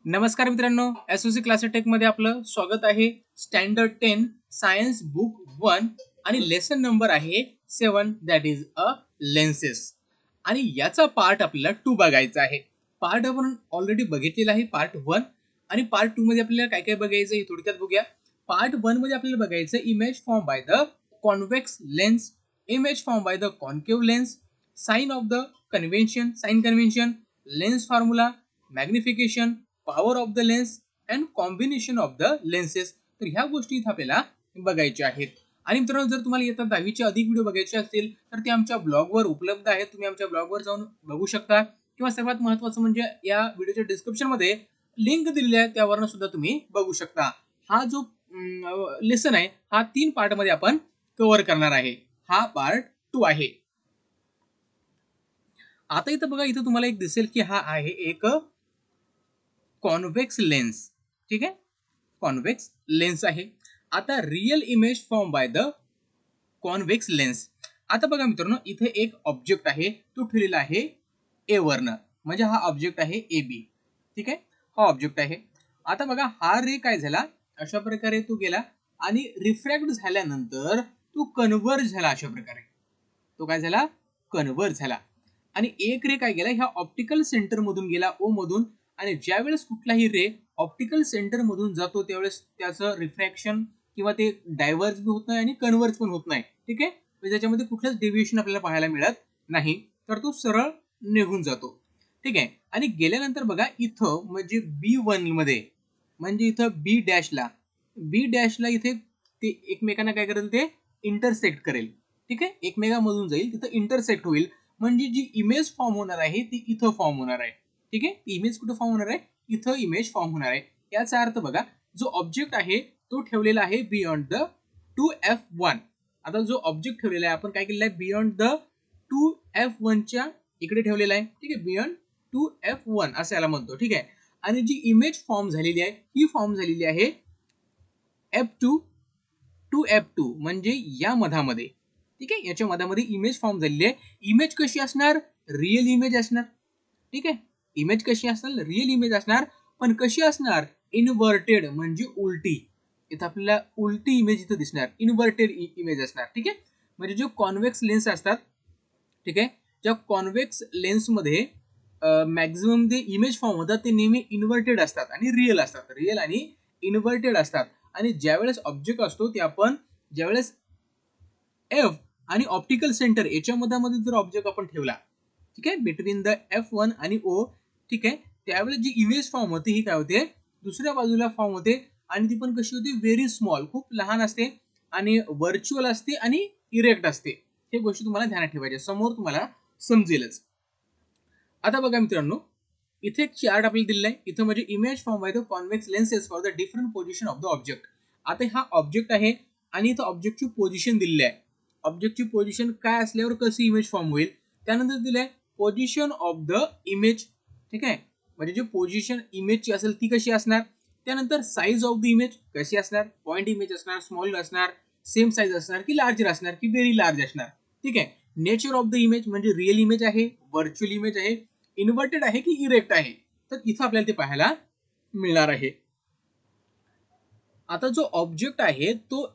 नमस्कार मित्रांनो, SOC classes take मध्ये आपलं स्वागत आहे. स्टँडर्ड 10 सायन्स बुक 1 आणि लेसन नंबर आहे 7 दॅट इज अ लेन्सेस. आणि याचा पार्ट आपल्याला 2 बघायचा आहे. पार्ट आपण ऑलरेडी बघितलेला आहे पार्ट 1 आणि पार्ट 2 मध्ये आपल्याला काय काय बघायचं हे थोडक्यात बघूया. पार्ट 1 मध्ये आपल्याला बघायचं image form by the convex lens, image form by the concave lens, sign of the convention, sign convention, lens formula, magnification, power of the lens and combination of the lenses. तर ह्या गोष्टी इथं आपल्याला बघायच्या आहेत. आणि मित्रांनो, जर तुम्हाला येतात 10वीचे अधिक व्हिडिओ बघायचे असतील तर ते आमच्या ब्लॉगवर उपलब्ध आहेत. तुम्ही आमच्या ब्लॉगवर जाऊन बघू शकता किंवा सर्वात महत्त्वाचं म्हणजे या व्हिडिओच्या डिस्क्रिप्शन मध्ये लिंक दिलेली आहे, त्यावरनं सुद्धा तुम्ही बघू शकता. हा जो लेसन आहे हा 3 पार्ट मध्ये आपण कव्हर करणार आहे. हा पार्ट 2 आहे. आता इथं बघा, इथं तुम्हाला एक दिसेल की हा आहे एक कॉन्व्हेक्स लेन्स. ठीक आहे, कॉन्व्हेक्स लेन्स आहे. आता real image form by the convex lens. आता बघा मित्रांनो, इथे एक ऑब्जेक्ट आहे, तो ठेवलेला आहे ए वरनं, म्हणजे हा ऑब्जेक्ट आहे ए बी. ठीक आहे, हा ऑब्जेक्ट आहे. आता बघा, हा रे काय झाला, अशा प्रकारे तो गेला आणि रिफ्रॅक्ट झाल्यानंतर तो कन्व्हर्ज झाला. अशा प्रकारे तो काय झाला, कन्व्हर्ज झाला. आणि एक रे काय गेला, ह्या ऑप्टिकल सेंटर मधून गेला ओ मधून. आणि ज्या वेळेस कुठलाही रे ऑप्टिकल सेंटर मधून जातो त्यावेळेस त्याचं रिफ्रॅक्शन किंवा ते डायव्हर्ज भी होत नाही आणि कन्व्हर्ज पण होत नाही. ठीक आहे, म्हणजे त्याच्यामध्ये कुठलंच डेव्हिएशन आपल्याला पाहायला मिळत नाही, तर तो सरळ निघून जातो. ठीक आहे, आणि गेल्यानंतर बघा इथं म्हणजे B1 मध्ये, म्हणजे इथं बी डॅशला इथे ते एकमेकांना काय करेल, ते इंटरसेक्ट करेल. ठीक आहे, एकमेकांमधून जाईल, तिथं इंटरसेक्ट होईल. म्हणजे जी इमेज फॉर्म होणार आहे ती इथं फॉर्म होणार आहे. ठीक आहे, इमेज कुठं फॉर्म होणार आहे, इथं इमेज फॉर्म होणार आहे. याचा अर्थ बघा, जो ऑब्जेक्ट आहे तो ठेवलेला आहे बियॉन्ड द 2F1. आता जो ऑब्जेक्ट ठेवलेला आहे आपण काय केलेला आहे, बियॉन्ड द 2F1च्या इकडे ठेवलेला आहे. ठीक आहे, बियॉन्ड 2F1 असं याला म्हणतो. ठीक आहे, आणि जी इमेज फॉर्म झालेली आहे ही फॉर्म झालेली आहे F2 टू F2, म्हणजे या मधामध्ये. ठीक आहे, याच्या मधामध्ये इमेज फॉर्म झालेली आहे. इमेज कशी असणार, रिअल इमेज असणार. ठीक आहे, इमेज कशी असणार, रिअल इमेज असणार. पण कशी असणार, इन्व्हर्टेड, म्हणजे उलटी. इथं आपल्याला उलटी इमेज इथं दिसणार, इन्व्हर्टेड इमेज असणार. ठीक आहे, म्हणजे जे कॉन्व्हेक्स लेन्स असतात, ठीक आहे, ज्या कॉन्व्हेक्स लेन्समध्ये मॅक्झिमम जे इमेज फॉर्म होतात ते नेहमी इन्व्हर्टेड असतात आणि रिअल असतात. रिअल आणि इन्व्हर्टेड असतात. आणि ज्यावेळेस ऑब्जेक्ट असतो ते आपण ज्यावेळेस एफ आणि ऑप्टिकल सेंटर याच्या मध्ये जर ऑब्जेक्ट आपण ठेवला, ठीक आहे, बिटवीन द F1 आणि O, ठीक आहे, त्यावेळेस जी इमेज फॉर्म होते ही काय होते, दुसऱ्या बाजूला फॉर्म होते. आणि ती पण कशी होती, व्हेरी स्मॉल, खूप लहान असते आणि व्हर्च्युअल असते आणि इरेक्ट असते. हे गोष्टी तुम्हाला ध्यानात ठेवायच्या, समोर तुम्हाला समजेलच. आता बघा मित्रांनो, इथे एक चार्ट आपल्याला दिलेला आहे. इथं म्हणजे image form by the convex lenses for the different position of the object. आता हा ऑब्जेक्ट आहे आणि इथं ऑब्जेक्टची पोझिशन दिलेली आहे. ऑब्जेक्टची पोझिशन काय असल्यावर कशी इमेज फॉर्म होईल, त्यानंतर दिलं आहे पोझिशन ऑफ द इमेज. ठीक आहे, म्हणजे जी पोझिशन इमेजची असेल ती कशी असणार. त्यानंतर साईज ऑफ द इमेज कशी असणार, पॉईंट इमेज असणार, स्मॉल असणार, सेम साईज असणार की लार्जर असणार की व्हेरी लार्ज असणार. ठीक आहे, नेचर ऑफ द इमेज म्हणजे रिअल इमेज आहे, व्हर्च्युअल इमेज आहे, इन्व्हर्टेड आहे की इरेक्ट आहे, तर इथं आपल्याला ते पाहायला मिळणार आहे. आता जो ऑब्जेक्ट आहे तो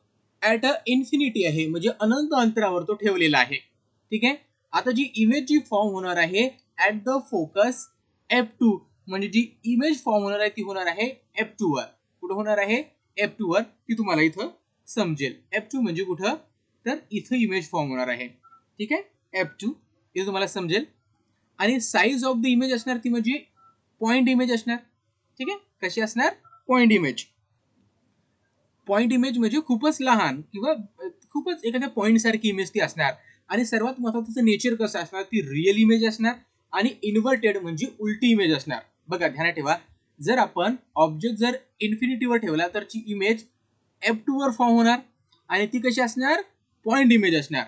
ऍट अ इन्फिनिटी आहे, म्हणजे अनंत अंतरावर तो ठेवलेला आहे. ठीक आहे, आता जी इमेज जी फॉर्म होणार आहे ऍट द फोकस F2, म्हणजे जी इमेज फॉर्म होणार आहे ती होणार आहे F2 वर. कुठं होणार आहे, F2 वर. ती तुम्हाला इथं समजेल. F2 म्हणजे कुठं, तर इथं इमेज फॉर्म होणार आहे. ठीक आहे, F2 हे तुम्हाला समजेल. आणि साईज ऑफ द इमेज असणार ती म्हणजे पॉइंट इमेज असणार. ठीक आहे, कशी असणार, पॉइंट इमेज. पॉइंट इमेज म्हणजे खूपच लहान किंवा खूपच एखाद्या पॉइंट सारखी इमेज ती असणार. आणि सर्वात महत्त्वाचं नेचर कसं असणार, ती रिअल इमेज असणार आणि इन्व्हर्टेड म्हणजे उलटी इमेज असणार. बघा ध्यानात ठेवा, जर आपण ऑब्जेक्ट जर इन्फिनिटीवर ठेवला तर ची इमेज F2 वर फॉर्म होणार आणि ती कशी असणार, पॉइंट इमेज असणार.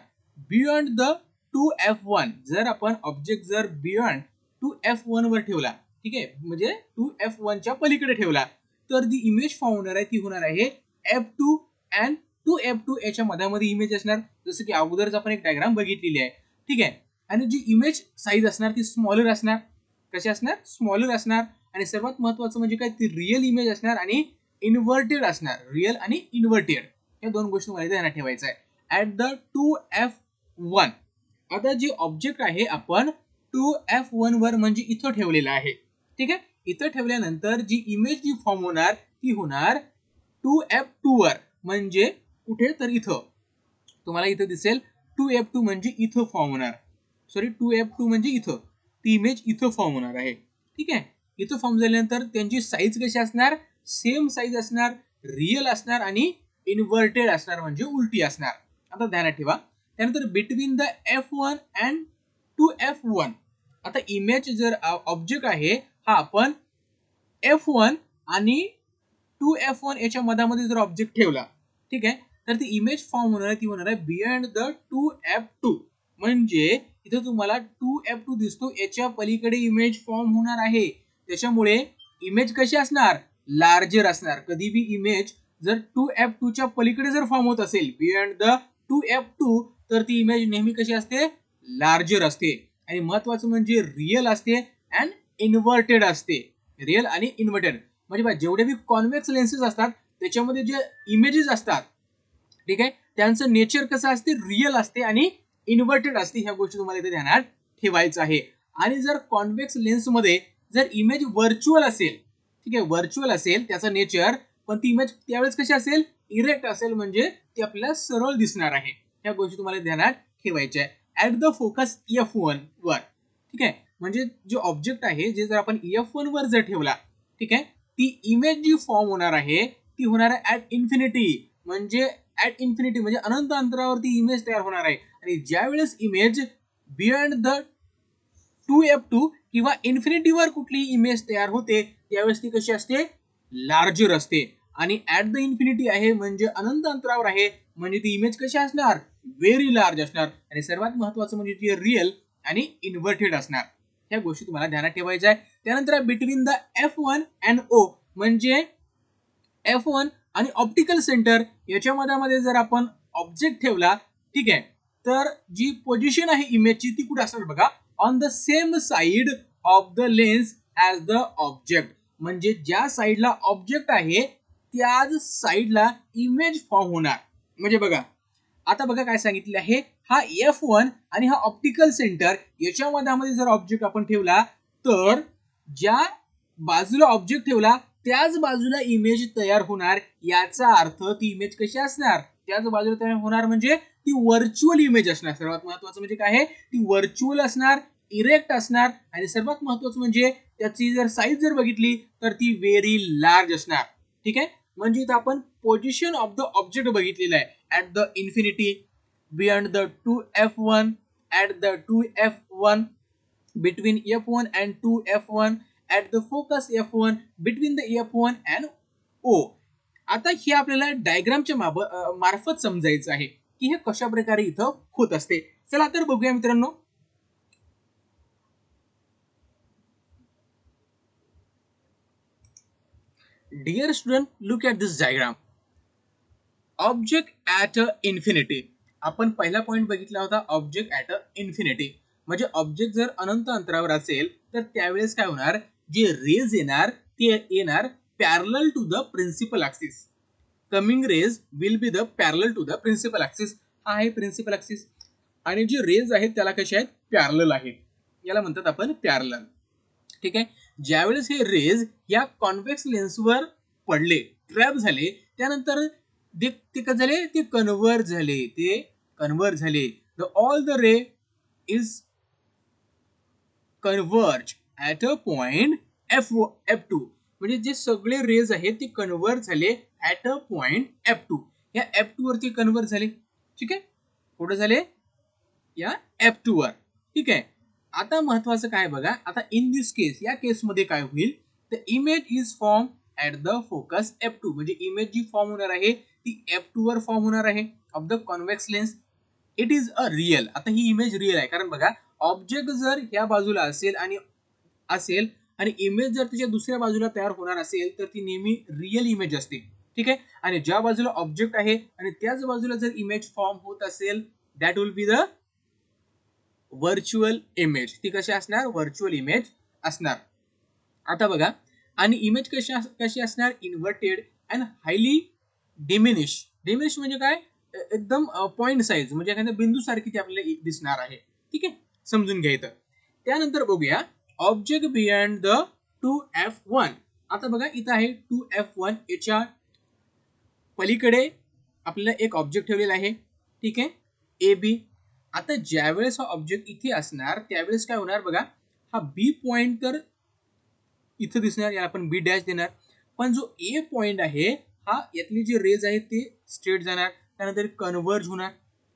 बियॉन्ड द 2F1, जर आपण ऑब्जेक्ट जर बियॉन्ड 2F1 वर ठेवला, ठीक आहे, म्हणजे 2F1 च्या पलीकडे ठेवला, तर ती इमेज फॉर्म होणार आहे ती होणार आहे F2 अँड 2F2 याच्या मधामध्ये इमेज असणार, जसं की अगोदरच आपण एक डायग्राम बघितलेली आहे. ठीक आहे, आणि जी इमेज साईज असणार ती स्मॉलर असणार. कशी असणार, स्मॉलर असणार. आणि सर्वात महत्वाचं म्हणजे काय, ती रिअल इमेज असणार आणि इन्व्हर्टेड असणार. रिअल आणि इन्व्हर्टेड या दोन गोष्टी मला ध्यानात ठेवायचं आहे. ऍट द 2F1 आता जी ऑब्जेक्ट आहे आपण 2F1 वर म्हणजे इथं ठेवलेलं आहे. ठीक आहे, इथं ठेवल्यानंतर जी इमेज जी फॉर्म होणार ती होणार 2F2 वर, म्हणजे कुठे तर इथं तुम्हाला इथं दिसेल 2F2 म्हणजे इथं फॉर्म होणार. सॉरी 2F2 म्हणजे इथं ती इमेज इथं फॉर्म होणार आहे. ठीक आहे, इथं फॉर्म झाल्यानंतर त्यांची साईज कशी असणार, सेम साईज असणार, रिअल असणार आणि इन्व्हर्टेड असणार म्हणजे उलटी असणार. आता ध्यानात ठेवा. त्यानंतर between the F1 and 2F1 आता इमेज जर ऑब्जेक्ट आहे हा आपण F1 आणि 2F1 याच्या मधामध्ये जर ऑब्जेक्ट ठेवला, ठीक आहे, तर ती इमेज फॉर्म होणार आहे ती होणार आहे बियॉन्ड द 2F2 म्हणजे इथं तुम्हाला 2F2 दिसतो, याच्या पलीकडे इमेज फॉर्म होणार आहे. त्याच्यामुळे इमेज कशी असणार, लार्जर असणार. कधी बी इमेज जर 2F2 च्या पलीकडे जर फॉर्म होत असेल बियॉन्ड द 2F2 तर ती इमेज नेहमी कशी असते, लार्जर असते. आणि महत्वाचं म्हणजे रिअल असते अँड इन्व्हर्टेड असते. रिअल आणि इन्व्हर्टेड म्हणजे जेवढे बी कॉन्व्हेक्स लेन्सेस असतात त्याच्यामध्ये जे इमेजेस असतात, ठीक आहे, त्यांचं नेचर कसं असते, रिअल असते आणि इन्व्हर्टेड असते. ह्या गोष्टी तुम्हाला इथे ध्यानात ठेवायचं आहे. आणि जर कॉन्व्हेक्स लेन्स मध्ये जर इमेज व्हर्च्युअल असेल, ठीक आहे, व्हर्च्युअल असेल त्याचं नेचर, पण ती इमेज त्यावेळेस कशी असेल, इरेक्ट असेल म्हणजे ती आपल्याला सरळ दिसणार आहे. ह्या गोष्टी तुम्हाला ध्यानात ठेवायच्या आहे. ऍट द फोकस F1 वर, ठीक आहे, म्हणजे जे ऑब्जेक्ट आहे जे जर आपण F1 वर जर ठेवला, ठीक आहे, ती इमेज जी फॉर्म होणार आहे ती होणार आहे ऍट इन्फिनिटी म्हणजे ऍट इन्फिनिटी म्हणजे अनंत अंतरावरती इमेज तयार होणार आहे. आणि ज्या वेळेस इमेज बियॉन्ड द 2F2 किंवा इन्फिनिटीवर कुठली इमेज तयार होते त्यावेळेस ती कशी असते, लार्जर असते. आणि ऍट द इन्फिनिटी आहे म्हणजे अनंत अंतरावर आहे म्हणजे ती इमेज कशी असणार, व्हेरी लार्ज असणार. आणि सर्वात महत्वाचं म्हणजे ती रिअल आणि इन्व्हर्टेड असणार. ह्या गोष्टी तुम्हाला ध्यानात ठेवायच्या आहे. त्यानंतर between the F1 and O म्हणजे F1 आणि ऑप्टिकल सेंटर याच्या मध्ये जर आपण ऑब्जेक्ट ठेवला, ठीक आहे, तर जी पोझिशन आहे इमेजची ती कुठे असणार बघा, on the same side of the lens as the object म्हणजे ज्या साइडला ऑब्जेक्ट आहे त्याच साइडला इमेज फॉर्म होणार. म्हणजे बघा आता बघा काय सांगितले आहे, हा F1 आणि हा ऑप्टिकल सेंटर याच्या मध्ये जर ऑब्जेक्ट आपण ठेवला तर ज्या बाजूला ऑब्जेक्ट ठेवला त्याच बाजूला इमेज तयार होणार. याचा अर्थ ती इमेज कशी असणार, त्याच बाजूला तयार होणार म्हणजे ती व्हर्च्युअल इमेज असणार. सर्वात महत्वाचं म्हणजे काय आहे, ती व्हर्च्युअल असणार, इरेक्ट असणार आणि सर्वात महत्वाचं म्हणजे त्याची जर साईज जर बघितली तर ती व्हेरी लार्ज असणार. ठीक आहे, म्हणजे इथं आपण पोझिशन ऑफ द ऑब्जेक्ट बघितलेलं आहे at the infinity, beyond the 2F1, at the 2F1, between F1 and 2F1, at the focus F1, between the F1 and O. आता हे आपल्याला डायग्रामच्या मार्फत समजायचं आहे की हे कशा प्रकारे इथं होत असते. चला तर बघूया मित्रांनो. Dear student, look at this diagram. Object at a infinity. आपण पहिला पॉइंट बघितला होता, ऑब्जेक्ट ॲट अ इन्फिनिटी म्हणजे ऑब्जेक्ट जर अनंत अंतरावर असेल तर त्यावेळेस काय होणार, जे रेज येणार ते येणार parallel to the principal axis. Coming rays will be the parallel to the principal axis. हा आहे प्रिन्सिपल ऍक्सिस आणि जे रेज आहेत त्याला कसे आहेत, पॅरलल आहेत. याला म्हणतात आपण पॅरलल. ठीक आहे, ज्यावेळेस हे रेज या कॉन्व्हेक्स लेन्सवर पडले, ट्रॅप झाले, त्यानंतर ते काय झाले, ते कन्व्हर्ट झाले. The all the ray is converge at a point F2 म्हणजे जे सगळे रेज आहेत ते कन्व्हर्ट झाले ऍट अ पॉइंट F2. या F2 वरती कन्व्हर्ट झाले. ठीक आहे, कुठे झाले, या F2 वर. ठीक आहे, आता महत्वाचं काय बघा, आता इन दिस केस या केसमध्ये काय होईल, the image is form at the focus F2 म्हणजे इमेज जी फॉर्म होणार आहे ती F2 वर फॉर्म होणार आहे of the convex lens. It is a real. आता ही इमेज रिअल आहे कारण बघा ऑब्जेक्ट जर या बाजूला असेल आणि इमेज जर त्याच्या दुसऱ्या बाजूला तयार होणार असेल तर ती नेहमी रिअल इमेज असते. ठीक आहे, आणि ज्या बाजूला ऑब्जेक्ट आहे आणि त्याच बाजूला जर इमेज फॉर्म होत असेल that will be the virtual image. ती कशी असणार, व्हर्च्युअल इमेज असणार. आता बघा आणि इमेज कशी असणार, inverted and highly diminish. Diminish म्हणजे काय, एकदम पॉइंट साईज, म्हणजे एखाद्या बिंदू सारखी ती आपल्याला दिसणार आहे. ठीक आहे, समजून घ्यायचं. त्यानंतर बघूया ऑब्जेक्ट बियॉन्ड द 2F1. आता बघा इथं आहे 2F1, याच्या पलीकडे आपल्याला एक ऑब्जेक्ट ठेवलेला आहे. ठीक आहे, ए बी. आता ज्यावेळेस हा ऑब्जेक्ट इथे असणार त्यावेळेस काय होणार बघा, हा बी पॉइंट तर इथं दिसणार, याला आपण बी डॅश देणार, पण जो ए पॉइंट आहे हा यातली जी रेज आहे ते स्ट्रेट जाणार, त्यानंतर कन्व्हर्ज होणार.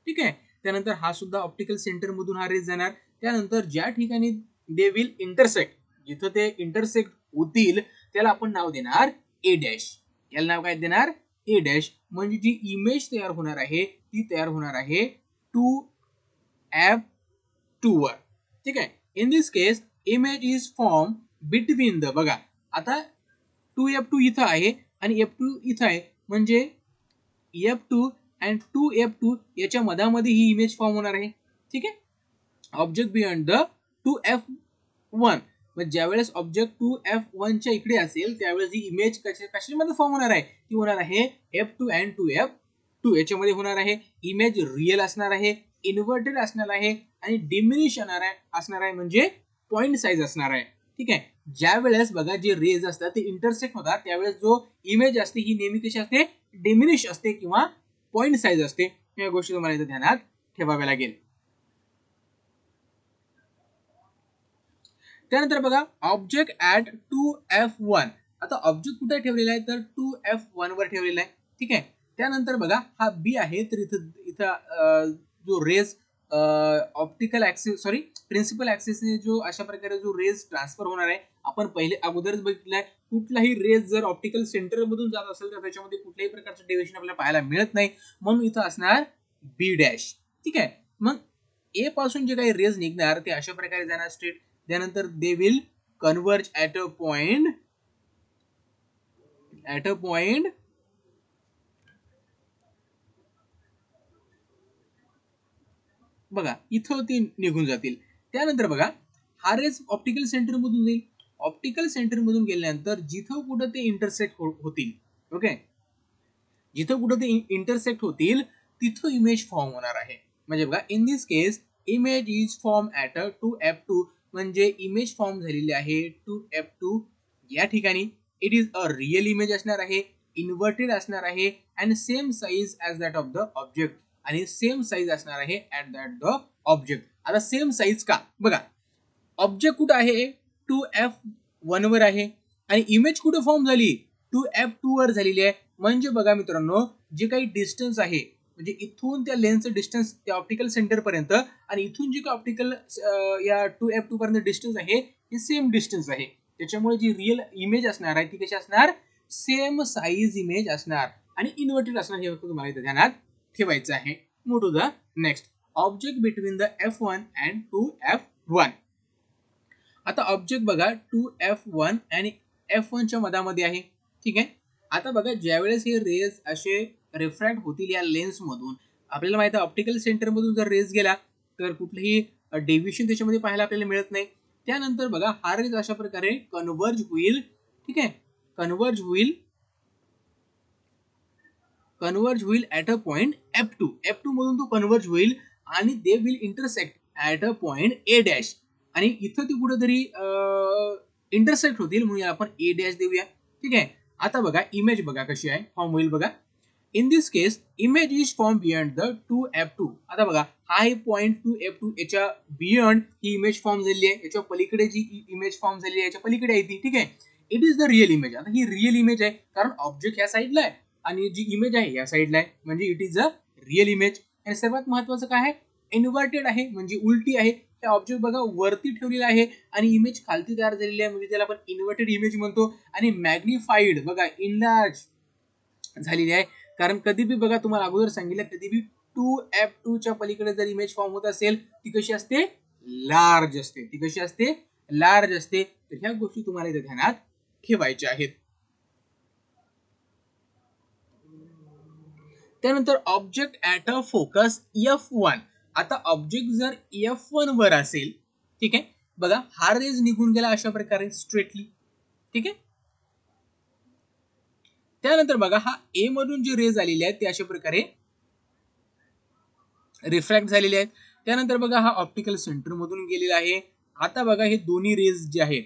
ठीक आहे, त्यानंतर हा सुद्धा ऑप्टिकल सेंटर मधून हा रेज जाणार. त्यानंतर ज्या ठिकाणी दे विल इंटरसेक्ट, जिथं ते इंटरसेक्ट होतील त्याला आपण नाव देणार ए डॅश. याला नाव काय देणार, ए डॅश. म्हणजे जी इमेज तयार होणार आहे ती तयार होणार आहे 2F2 वर. ठीक आहे, in this case image is form between the, बघा आता 2F2 इथं आहे आणि F2 इथं आहे, म्हणजे F2 अँड 2F2 याच्या मधामध्ये ही इमेज फॉर्म होणार आहे. ठीक आहे, ऑब्जेक्ट बियॉन्ड द 2F1. मग ज्यावेळेस ऑब्जेक्ट 2F1 च्या इकडे असेल त्यावेळेस ही इमेज कशामध्ये फॉर्म होणार आहे, ती होणार आहे F2 अँड 2F2 याच्यामध्ये होणार आहे. इमेज रिअल असणार आहे, इन्व्हर्टेड असणार आहे आणि डिमिनिश असणार आहे, म्हणजे पॉइंट साईज असणार आहे. ठीक आहे, ज्या वेळेस बघा जे रेज असतात ते इंटरसेक्ट होतात त्यावेळेस जो इमेज असते ही नेहमी कशी असते, डिमिनिश असते किंवा पॉइंट साईज असते. या गोष्टी तुम्हाला इथे ध्यानात ठेवाव्या लागेल. त्यानंतर बघा ऑब्जेक्ट ऍट 2F1. आता ऑब्जेक्ट कुठे ठेवलेला आहे तर 2F1 वर ठेवलेला आहे. ठीक आहे, त्यानंतर बघा हा बी आहे, तर इथं इथं जो rays optical axis sorry principal ऍक्सिसने जो अशा प्रकारे जो रेज ट्रान्सफर होणार आहे, आपण पहिले अगोदरच बघितलंय कुठलाही रेज जर ऑप्टिकल सेंटर मधून जात असेल तर त्याच्यामध्ये कुठल्याही प्रकारचं डेव्हिएशन आपल्याला पाहायला मिळत नाही, म्हणून इथं असणार बी डॅश. ठीक आहे, मग ए पासून जे काही रेज निघणार ते अशा प्रकारे जाणार स्ट्रेट. त्यानंतर they will converge at a point बघा इथं ते निघून जातील. त्यानंतर बघा हा रेज ऑप्टिकल सेंटर मधून जाईल. ऑप्टिकल सेंटर मधून गेल्यानंतर जिथं कुठं ते इंटरसेक्ट होतील, ओके, जिथं कुठं ते इंटरसेक्ट होतील तिथं इमेज फॉर्म होणार आहे. म्हणजे बघा in this case image is form at 2F2, म्हणजे इमेज फॉर्म झालेली आहे 2F2 या ठिकाणी. It is a real image असणार आहे, इन्व्हर्टेड असणार आहे and same size as that of the object, आणि सेम साईज असणार आहे ऍट दॅट द ऑब्जेक्ट. आता सेम साईज का, बघा ऑब्जेक्ट कुठं आहे 2F1 वर आहे आणि इमेज कुठं फॉर्म झाली 2F2 वर झालेली आहे. म्हणजे बघा मित्रांनो जे काही डिस्टन्स आहे, म्हणजे इथून त्या लेन्सचं डिस्टन्स त्या ऑप्टिकल सेंटर पर्यंत आणि इथून जे काही ऑप्टिकल या 2F2 पर्यंत डिस्टन्स आहे हे सेम डिस्टन्स आहे. त्याच्यामुळे जी रिअल इमेज असणार आहे ती कशी असणार, सेम साईज इमेज असणार आणि इन्व्हर्टेड असणार. हे तुम्हाला इथे ध्यानात ठेवायचं आहे. Move to the next, object between the F1 and 2F1. आता ऑब्जेक्ट बघा 2F1 आणि F1 च्या मधामध्ये आहे. ठीक आहे, आता बघा ज्यावेळेस हे रेज असे रिफ्रॅक्ट होतील या लेन्स मधून, आपल्याला माहिती आहे ऑप्टिकल सेंटर मधून जर रेज गेला तर कुठलेही डेव्हिएशन त्याच्यामध्ये पाहायला आपल्याला मिळत नाही. त्यानंतर बघा हा रेज अशा प्रकारे कन्व्हर्ज होईल. ठीक आहे, कन्व्हर्ज होईल ऍट अ पॉइंट F2 मधून तो कन्व्हर्ज होईल आणि they will intersect at a point A dash, आणि इथं ती कुठेतरी इंटरसेक्ट होतील म्हणून आपण ए डॅश देऊया. ठीक आहे, आता बघा इमेज बघा कशी आहे फॉर्म होईल बघा. In this case image is form beyond the 2F2. आता बघा हा आहे पॉइंट 2F2, याच्या बियॉन्ड ही इमेज फॉर्म झालेली आहे, याच्या पलीकडे जी इमेज फॉर्म झालेली आहे याच्या पलीकडे आहे ती. ठीक आहे, it is the real image. आता ही रिअल इमेज आहे कारण ऑब्जेक्ट ह्या साईडला आहे आणि जी इमेज आहे या साईडला आहे, म्हणजे it is a real image. आणि सर्वात महत्वाचं काय आहे, इन्व्हर्टेड आहे म्हणजे उलटी आहे. हे ऑब्जेक्ट बघा वरती ठेवलेला आहे आणि इमेज खालती तयार झालेली आहे, म्हणजे त्याला आपण इन्व्हर्टेड इमेज म्हणतो. आणि मॅग्निफाईड बघा इनलार्ज झालेली आहे, कारण कधी बी बघा तुम्हाला अगोदर सांगितलं कधी बी 2F2 च्या पलीकडे जर इमेज फॉर्म होत असेल ती कशी असते, लार्ज असते. ती कशी असते, लार्ज असते. तर ह्या गोष्टी तुम्हाला इथे ध्यानात ठेवायच्या आहेत. त्यानंतर object at a focus F1. आता ऑब्जेक्ट जर F1 वर असेल, ठीक आहे, बघा हा रेज निघून गेला अशा प्रकारे स्ट्रेटली. ठीक आहे, त्यानंतर बघा हा ए मधून जे रेज आलेले आहेत ते अशा प्रकारे रिफ्रॅक्ट झालेले आहेत. त्यानंतर बघा हा ऑप्टिकल सेंटर मधून गेलेला आहे. आता बघा हे दोन्ही रेज जे आहेत,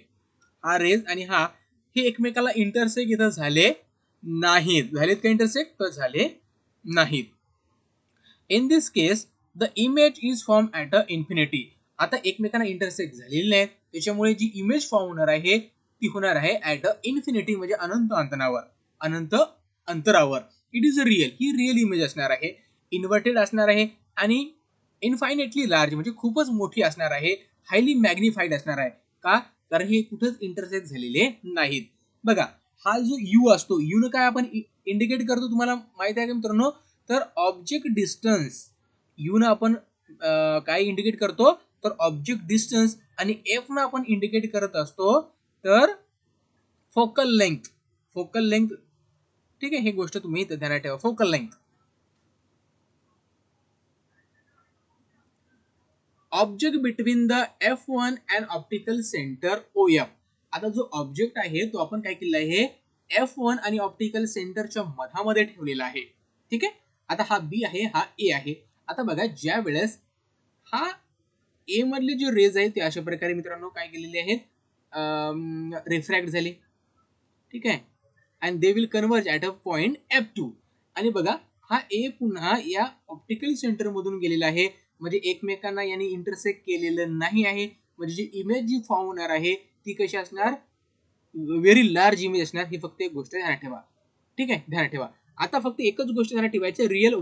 हा रेज आणि हा, हे एकमेकाला इंटरसेक्ट इथं झाले नाहीत. झालेत का इंटरसेक्ट? तर झाले नाहीत. In this case the image is form at a infinity. आता एकमेकांना इंटरसेक्ट झालेली नाही, त्याच्यामुळे जी इमेज फॉर्म होणार आहे ती होणार आहे ॲट अ इन्फिनिटी, म्हणजे अनंत अंतरावर. अनंत अंतरावर. It is a real, he real image असणार आहे, इन्व्हर्टेड असणार आहे आणि इनफायनेटली लार्ज म्हणजे खूपच मोठी असणार आहे, हायली मॅग्निफाईड असणार आहे. का? कारण हे कुठंच इंटरसेक्ट झालेले नाहीत. बघा हा जो यू असतो, यू काय आपण इंडिकेट करतो तुम्हाला माहित आहे का मित्रांनो? तर ऑब्जेक्ट डिस्टन्स, यू न आपण काय इंडिकेट करतो? तर ऑब्जेक्ट डिस्टन्स. आणि एफ न आपण इंडिकेट करत असतो तर फोकल लेंथ. फोकल लेंथ, ठीक आहे, ही गोष्ट तुम्ही इथं ध्यानात ठेवा, focal length. Object between the F1 and optical centre OF. आता जो ऑब्जेक्ट आहे तो आपण काय केलेला आहे, F1 आणि ऑप्टिकल सेंटरच्या मधामध्ये ठेवलेला आहे. ठीक आहे. आता हा बी आहे, हा ए आहे. आता बघा ज्या वेळेस हा ए मधले जे रेज आहेत ते अशा प्रकारे मित्रांनो काय केलेले आहेत, रिफ्रॅक्ट झाले. ठीक आहे. And they will converge at a point F2. आणि बघा हा ए पुन्हा या ऑप्टिकल सेंटर मधून गेलेला आहे, म्हणजे एकमेकांना यांनी इंटरसेक्ट केलेलं नाही आहे. म्हणजे जी इमेज जी फॉर्म होणार आहे ती कशी असणार, व्हेरी लार्ज इमेज असणार. ही फक्त एक गोष्ट ध्यानात ठेवा. ठीक आहे, ध्यानात ठेवा. आता फक्त एकच गोष्ट ध्यानात ठेवायची, रिअल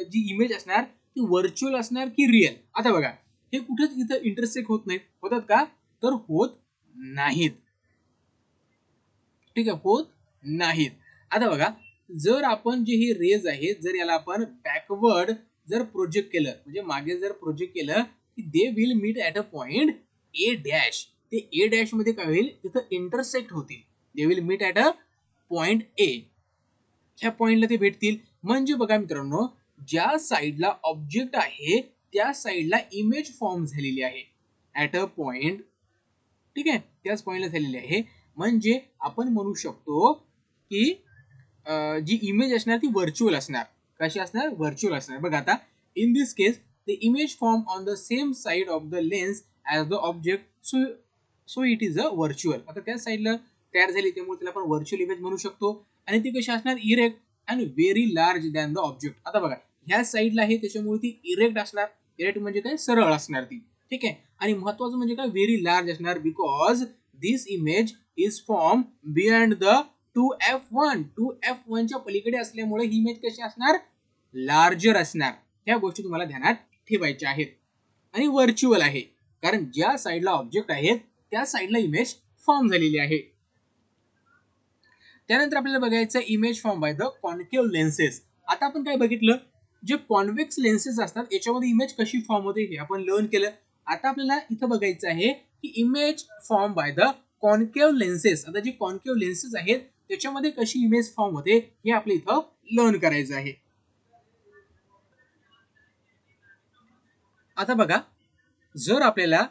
जी इमेज असणार ती व्हर्च्युअल असणार की रिअल. आता बघा हे कुठेच इथं इंटरसेक्ट होत नाहीत. होतात का? तर होत नाहीत. ठीक आहे, होत नाहीत. आता बघा जर आपण जे हे रेज आहे, जर याला आपण बॅकवर्ड जर प्रोजेक्ट केलं, म्हणजे मागे जर प्रोजेक्ट केलं की they will meet at a point A dash. ते ए डॅश मध्ये काय होईल, तिथं इंटरसेक्ट होतील. They will meet at a point A. ह्या पॉइंटला ते भेटतील. म्हणजे बघा मित्रांनो, ज्या साईडला ऑब्जेक्ट आहे त्या साईडला इमेज फॉर्म झालेली आहे ॲट अ पॉइंट. ठीक आहे, त्याच पॉइंटला झालेली आहे. म्हणजे आपण म्हणू शकतो की जी इमेज असणार ती व्हर्च्युअल असणार. कशी असणार? व्हर्च्युअल असणार. बघा आता in this case the image form on the same side of the lens as the object, so it is a virtual. आता त्या साईडला तयार झाली त्यामुळे त्याला आपण व्हर्च्युअल इमेज म्हणू शकतो. आणि ती कशी असणार? Erect and very large than the object. आता बघा ह्या साईडला आहे त्याच्यामुळे ती इरेक्ट असणार. इरेक्ट म्हणजे काय? सरळ असणार ती. ठीक आहे. आणि महत्वाचं म्हणजे काय? व्हेरी लार्ज असणार, because this image is form beyond the 2F1. 2F1 च्या पलीकडे असल्यामुळे ही इमेज कशी असणार? लार्जर असणार. ह्या गोष्टी तुम्हाला ध्यानात ठेवायच्या आहेत. आणि व्हर्च्युअल आहे कारण ज्या साईडला ऑब्जेक्ट आहेत त्या साईडला इमेज फॉर्म झालेली आहे. त्यानंतर आपल्याला बघायचं image form by the concave lenses. आता आपण काय बघितलं, जे कॉन्व्हेक्स लेन्सेस असतात याच्यामध्ये इमेज कशी फॉर्म होते हे आपण लर्न केलं. आता आपल्याला इथं बघायचं आहे की image form by the concave lenses. आता जे कॉन्केव्ह लेन्सेस आहेत त्याच्यामध्ये कशी इमेज फॉर्म होते हे आपल्या इथं लर्न करायचं आहे. आता बघा जर आपल्याला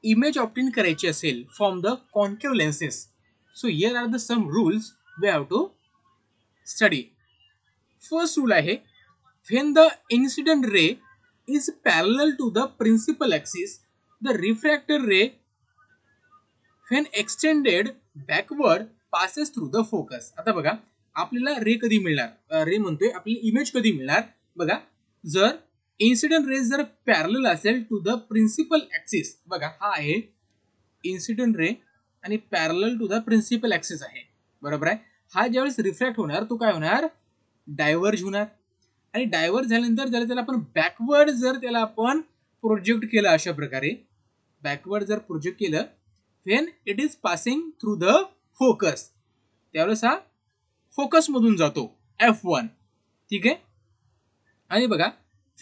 इमेज ऑप्टेन करायची असेल from the concave lenses, so here are the some rules we have to study. First rule आहे, when the incident ray is parallel to the principal axis, the refracted ray when extended backward passes through the focus. आता बघा आपल्याला रे कधी मिळणार, रे म्हणतोय आपल्याला image कधी मिळणार. बघा जर इन्सिडेंट रे जर पॅरलल असेल टू द प्रिन्सिपल ऍक्सिस, बघा हा आहे इन्सिडेंट रे आणि parallel to the principal axis आहे, बरोबर आहे. हा ज्यावेळेस रिफ्रॅक्ट होणार तो काय होणार? डायव्हर्ज होणार. आणि डायव्हर्ज झाल्यानंतर जर त्याला आपण बॅकवर्ड जर त्याला आपण प्रोजेक्ट केलं अशा प्रकारे, बॅकवर्ड जर प्रोजेक्ट केलं when it is passing through the focus, त्यावेळेस हा फोकस मधून जातो F1. ठीक आहे. आणि बघा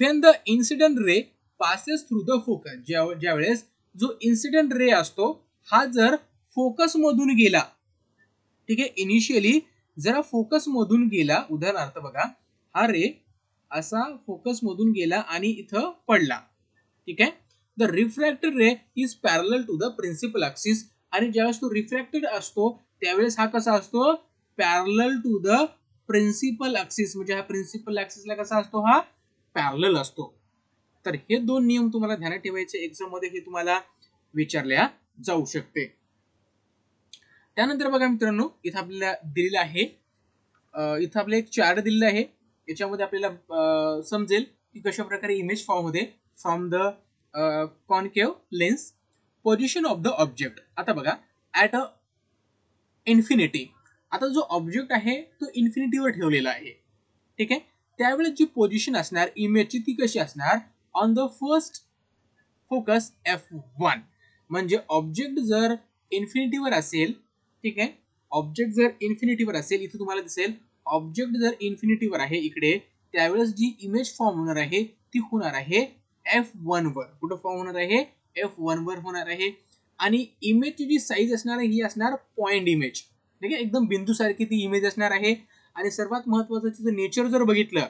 when the incident ray passes through the focus, ज्या वेळेस जो इन्सिडेंट रे असतो हा जर फोकस मधून गेला, ठीक आहे, इनिशियली जरा फोकस मधून गेला, उदाहरणार्थ बघा हा रे असा फोकस मधून गेला आणि इथं पडला. ठीक आहे. The refracted ray is parallel to the principal axis. आणि ज्यावेळेस तो रिफ्रॅक्टेड असतो त्यावेळेस हा कसा असतो? Parallel to the principal axis, म्हणजे हा प्रिन्सिपल ऍक्सिसला कसा असतो, हा पॅरलल असतो. तर हे दोन नियम तुम्हाला ध्यानात ठेवायचे, एक्झाम मध्ये हे तुम्हाला विचारल्या जाऊ शकते. त्यानंतर बघा मित्रांनो, इथं आपल्याला दिलेलं आहे, इथं आपल्याला एक चार्ट दिलेला आहे. याच्यामध्ये आपल्याला समजेल की कशा प्रकारे इमेज फॉर्म होते from the concave lens. Position of the object. आता बघा, ऍट अ इन्फिनिटी. आता जो ऑब्जेक्ट आहे तो इन्फिनिटीवर ठेवलेला आहे, ठीक आहे. त्यावेळेस जी पोझिशन असणार इमेजची ती कशी असणार, on the first focus F1. म्हणजे ऑब्जेक्ट जर इन्फिनिटीवर असेल, ठीक आहे, ऑब्जेक्ट जर इन्फिनिटीवर असेल, इथे तुम्हाला दिसेल ऑब्जेक्ट जर इन्फिनिटीवर आहे इकडे, त्यावेळेस जी इमेज फॉर्म होणार आहे ती होणार आहे F1 वर. कुठं फॉर्म होणार आहे, F1 वर होणार आहे. आणि इमेजची जी साईज असणार आहे ही असणार पॉइंट इमेज, ठीक आहे, एकदम बिंदूसारखी ती इमेज असणार आहे. आणि सर्वात महत्वाचं तिचं नेचर जर बघितलं,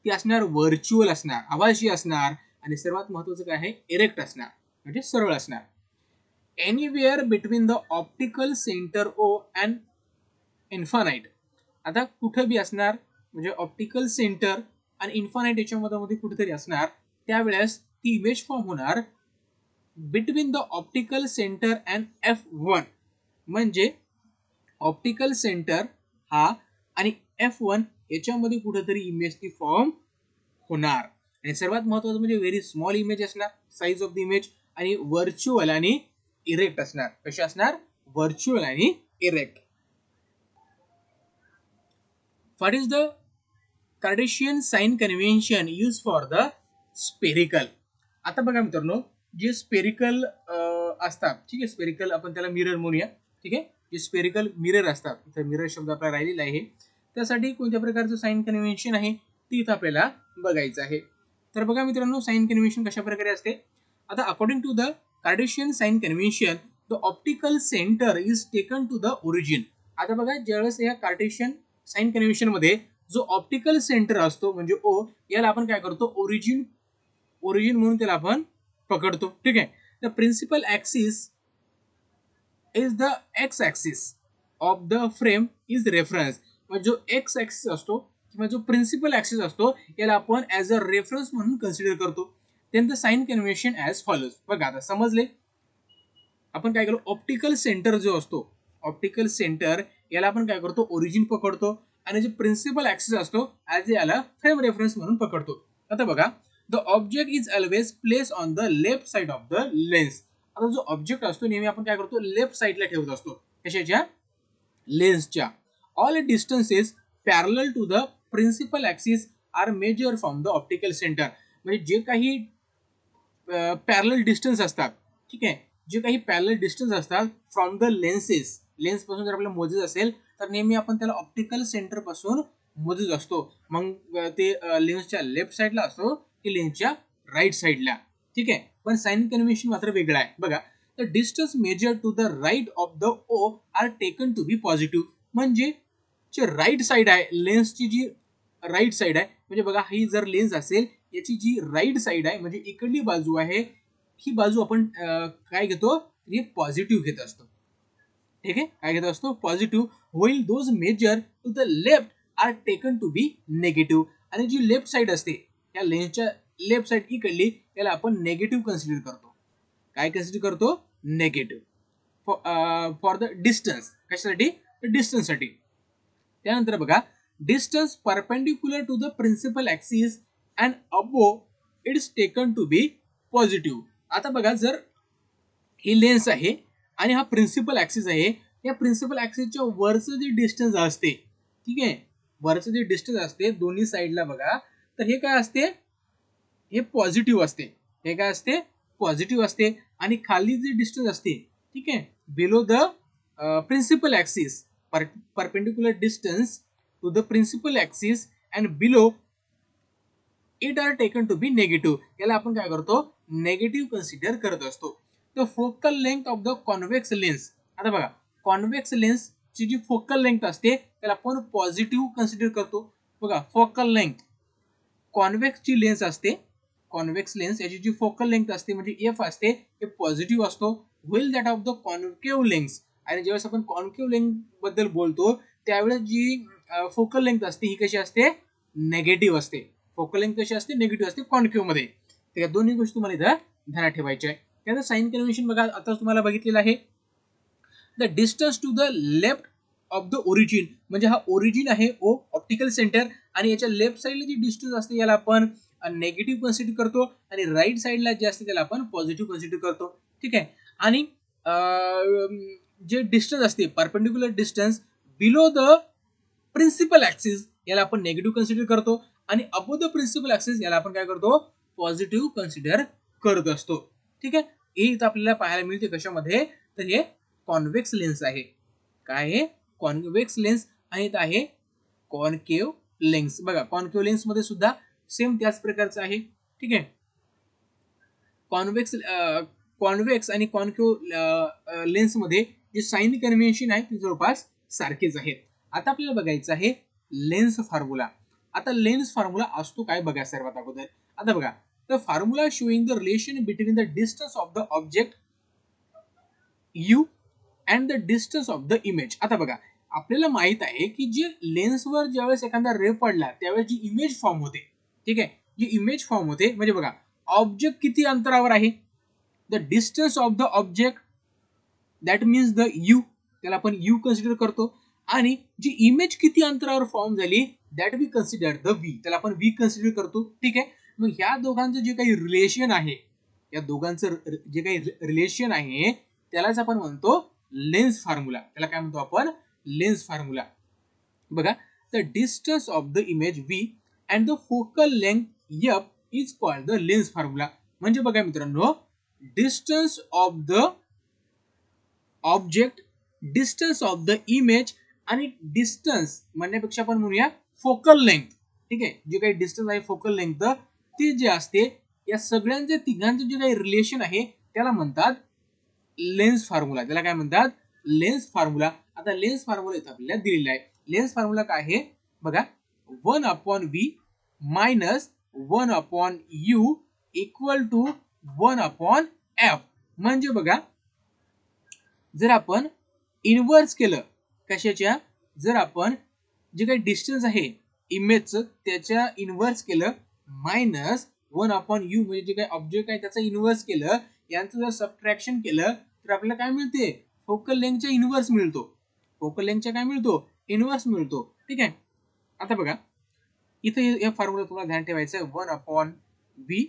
ती असणार व्हर्च्युअल असणार, आभासी असणार. आणि सर्वात महत्वाचं काय आहे, इरेक्ट असणार, म्हणजे सरळ असणार. Anywhere between the optical centre O and infinite. आता कुठं बी असणार, म्हणजे ऑप्टिकल सेंटर आणि इन्फानाइट याच्यामध्ये मध्ये कुठेतरी असणार. त्यावेळेस ती इमेज फॉर्म होणार between the optical centre and F1. म्हणजे ऑप्टिकल सेंटर हा आणि F1 याच्यामध्ये कुठेतरी इमेज ती फॉर्म होणार. आणि सर्वात महत्वाचं म्हणजे व्हेरी स्मॉल इमेज असणार, साईज ऑफ द इमेज, आणि व्हर्च्युअल आणि इरेक्ट असणार. कसे असणार, व्हर्च्युअल आणि erect. What is the Cartesian sign convention use for the spherical. आता बघा मित्रांनो, जे स्पेरिकल असतात, ठीक आहे, स्पेरिकल आपण त्याला मिरर म्हणूया, ठीक आहे. जे स्पेरिकल मिरर असतात, इथं मिरर शब्द आपला राहिलेला आहे, त्यासाठी कोणत्या प्रकारचं साइन कन्व्हेन्शन आहे ती इथं आपल्याला बघायचं आहे. तर बघा मित्रांनो, साइन कन्व्हेन्शन कशा प्रकारे असते. आता according to the Cartesian sign convention, the optical centre is taken to the origin. आता बघा, ज्यावेळेस या कार्टेशियन साइन कन्व्हेन्शन मध्ये जो ऑप्टिकल सेंटर असतो म्हणजे O, याला आपण काय करतो, ओरिजिन म्हणून त्याला आपण पकडतो, ठीक आहे. The principal axis is the X axis of the frame is reference. म्हणजे जो एक्स ऍक्सिस असतो किंवा जो प्रिन्सिपल ऍक्सिस असतो याला आपण ऍज अ रेफरन्स म्हणून कन्सिडर करतो. Then the sign convention as follows. बघा आता समजले, आपण काय केलं, ऑप्टिकल सेंटर जो असतो, ऑप्टिकल सेंटर याला आपण काय करतो, ओरिजिन पकडतो, आणि जे प्रिन्सिपल ऍक्सिस असतो ऍज याला फ्रेम रेफरन्स म्हणून पकडतो. आता बघा, the object is always place on the left side of the lens. आता जो ऑब्जेक्ट असतो नेहमी आपण काय करतो, लेफ्ट साइडला ठेवत असतो, कशाच्या, लेन्सच्या. All distances parallel to the principal axis are measured from the optical centre. म्हणजे जे काही पॅरलल डिस्टन्स असतात, ठीक आहे, जे काही पॅरलल डिस्टन्स असतात फ्रॉम द लेन्सेस, लेन्स पासून जर आपल्याला मोजायचं असेल तर नेहमी आपण त्याला ऑप्टिकल सेंटर पासून मोजत असतो. मग ते लेन्सच्या लेफ्ट साइडला असतो की लेन्सच्या राईट साइडला, ठीक आहे. पण साइन कन्व्हेन्शन मात्र वेगळा आहे. बघा, the distance measure to the right of the O are taken to be positive. म्हणजे जे राईट साइड आहे लेन्सची, जी राईट साइड आहे, म्हणजे बघा ही जर लेन्स असेल याची जी राईट साइड आहे म्हणजे इकडली बाजू आहे, ही बाजू आपण काय घेतो, हे पॉझिटिव्ह घेत असतो, ठीक आहे. काय घेत असतो, पॉझिटिव्ह. होईल those measure to the left are taken to be negative. आणि जी लेफ्ट साइड असते या लेन्सच्या लेफ्ट साइड इकडली, त्याला आपण नेगेटिव्ह कन्सिडर करतो. काय कन्सिडर करतो, नेगेटिव्ह, फॉर द डिस्टन्स. कशासाठी, डिस्टन्स साठी. त्यानंतर बघा, distance perpendicular to the principal axis and above it is taken to be positive. आता बघा, जर ही लेन्स आहे आणि हा प्रिन्सिपल ऍक्सिस आहे, या प्रिन्सिपल ऍक्सिसच्या वरचं जे डिस्टन्स असते, ठीक आहे, वरचं जे डिस्टन्स असते दोन्ही साईडला बघा, तर हे काय असते, हे पॉझिटिव्ह असते. हे काय असते, पॉझिटिव्ह असते. आणि खाली जे डिस्टन्स असते, ठीक आहे, below the principal axis, perpendicular distance to the principal axis and below it are taken to be negative. याला आपण काय करतो, नेगेटिव्ह कन्सिडर करत असतो. The focal length of the convex lens. आता बघा, कॉन्व्हेक्स लेन्सची जी फोकल लेंथ असते त्याला आपण पॉझिटिव्ह कन्सिडर करतो. बघा, फोकल लेंथ, कॉन्व्हेक्सची लेन्स असते, कॉन्व्हेक्स लेन्स याची जी फोकल लेंथ असते म्हणजे एफ असते, हे पॉझिटिव्ह असतो. होईल that of the concave lens. आणि ज्यावेळेस आपण कॉन्केव्ह लेन्स बद्दल बोलतो त्यावेळेस जी फोकल लेंथ असते ही कशी असते, नेगेटिव्ह असते. फोकल लेंथ कशी असते, निगेटिव्ह असते कॉन्केव्ह मध्ये. त्या दोन्ही गोष्टी तुम्हाला इथं ध्यानात ठेवायच्या आहे. त्याचं साइन कन्व्हेन्शन बघा आता तुम्हाला बघितलेलं आहे. The distance to the left of the origin, म्हणजे हा ओरिजिन आहे ओ ऑप्टिकल सेंटर, आणि याच्या लेफ्ट साईडला जी डिस्टन्स असते याला आपण नेगेटिव्ह कन्सिडर करतो, आणि राईट साईडला जे असते त्याला आपण पॉझिटिव्ह कन्सिडर करतो. ठीक आहे. आणि जे डिस्टन्स असते perpendicular distance below the principal axis याला आपण नेगेटिव्ह कन्सिडर करतो, आणि अबो द प्रिन्सिपल ऍक्सिस याला आपण काय करतो, पॉझिटिव्ह कन्सिडर करत असतो. ठीक आहे. हे इथं आपल्याला पाहायला मिळते कशामध्ये, तर हे कॉन्व्हेक्स लेन्स आहे. काय आहे, कॉन्व्हेक्स लेन्स, आणि इथं आहे कॉन्केव्ह लेन्स. बघा कॉन्केव्ह लेन्स मध्ये सुद्धा सेम त्याच प्रकारचं आहे. ठीक आहे. कॉन्व्हेक्स आणि कॉन्केव्ह लेन्स मध्ये जे साइन कन्व्हेन्शन आहे ते जवळपास सारखेच आहेत. आता आपल्याला बघायचं आहे लेन्स फॉर्म्युला. आता लेन्स फॉर्म्युला असतो काय बघा सर्वात अगोदर. आता बघा, the formula showing the relation between the distance of the object you and the distance of the image. आता बघा, आपल्याला माहित आहे की जे लेन्सवर ज्यावेळेस एखादा रे पडला त्यावेळेस जी इमेज फॉर्म होते. ठीक आहे. जी इमेज फॉर्म होते म्हणजे बघा, ऑब्जेक्ट किती अंतरावर आहे, the distance of the object that means the you, त्याला आपण यू कन्सिडर करतो, आणि जी इमेज किती अंतरावर फॉर्म झाली that we consider the V, त्याला आपण व्ही कन्सिडर करतो. ठीक आहे. मग ह्या दोघांचं जे काही रिलेशन आहे, या दोघांचं जे काही रिलेशन आहे त्यालाच आपण म्हणतो लेन्स फॉर्म्युला. त्याला काय म्हणतो आपण, लेन्स फॉर्म्युला. बघा, the distance of the image V and the focal length F is called the lens formula. म्हणजे बघा मित्रांनो, distance of the object, distance of the image, आणि डिस्टन्स म्हणण्यापेक्षा आपण म्हणूया फोकल लेंथ. ठीक आहे. जे काही डिस्टन्स आहे फोकल लेंथ ती जे असते, या सगळ्यांचे तिघांचं जे काही रिलेशन आहे त्याला म्हणतात लेन्स फॉर्म्युला. त्याला काय म्हणतात, लेन्स फॉर्म्युला. आता लेन्स फॉर्म्युला इथं आपल्याला दिलेला आहे. लेन्स फॉर्म्युला काय आहे बघा, 1/v minus 1/u equal to 1/f. म्हणजे बघा, जर आपण इन्व्हर्स केलं कशाच्या, जर आपण जे काही डिस्टन्स आहे इमेजचं त्याच्या इन्व्हर्स केलं, मायनस 1/u म्हणजे जे काही ऑब्जेक्ट आहे त्याचं इन्व्हर्स केलं, यांचं जर सबट्रॅक्शन केलं तर आपल्याला काय मिळते, फोकल लेंथच्या इन्व्हर्स मिळतो. फोकल लेंथच्या काय मिळतो, इन्व्हर्स मिळतो. ठीक आहे. आता बघा, इथे या फॉर्म्युला तुम्हाला ध्यान ठेवायचं आहे, 1/v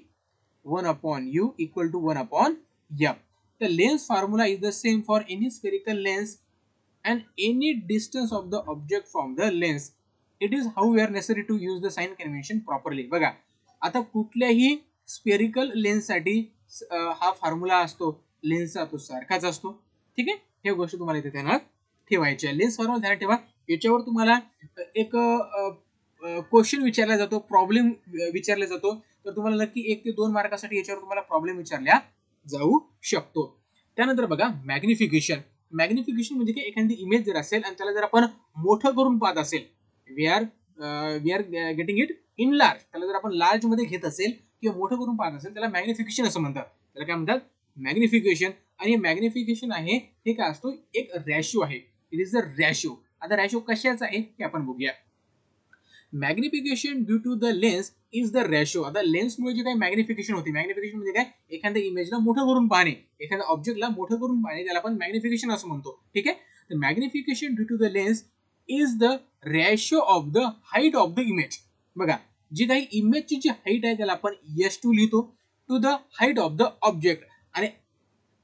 1/u equal to 1/f. The lens formula is the same for any spherical lens and any distance of the object from the lens. It is however necessary to use the sign convention properly. बघा, आता कुठल्याही spherical लेन्ससाठी हा formula असतो लेन्सचा तो सारखाच असतो. ठीक आहे. हे गोष्ट तुम्हाला इथे ध्यानात ठेवायची आहे. लेन्स फॉर्म्युला ध्यानात ठेवा. याच्यावर तुम्हाला एक क्वेश्चन विचारला जातो, प्रॉब्लेम विचारला जातो, तर तुम्हाला नक्की 1 ते 2 मार्कासाठी याच्यावर तुम्हाला प्रॉब्लेम विचारल्या जाऊ शकतो. त्यानंतर बघा मॅग्निफिकेशन. मॅग्निफिकेशन म्हणजे की एखादी इमेज जर असेल आणि त्याला जर आपण मोठं करून पाहत असेल, we are getting it in large, त्याला जर आपण लार्ज मध्ये घेत असेल किंवा मोठं करून पाहत असेल त्याला मॅग्निफिकेशन असं म्हणतात. त्याला काय म्हणतात, मॅग्निफिकेशन. आणि मॅग्निफिकेशन आहे हे काय असतो, एक रॅशिओ आहे. It is the ratio. आता रॅशिओ कशाचा आहे हे आपण बघूया. Magnification due to the lens is the ratio. आता लेन्समुळे जे काही मॅग्निफिकेशन होते, मॅग्निफिकेशन म्हणजे काय, एखाद्या इमेजला मोठं करून पाहणे, एखाद्या ऑब्जेक्टला मोठं करून पाहणे, त्याला आपण मॅग्निफिकेशन असं म्हणतो. ठीक आहे. तर magnification due to the lens is the ratio of the height of the image. बघा, जी काही इमेजची जी हाईट आहे त्याला आपण h2 लिहितो to the height of the object, आणि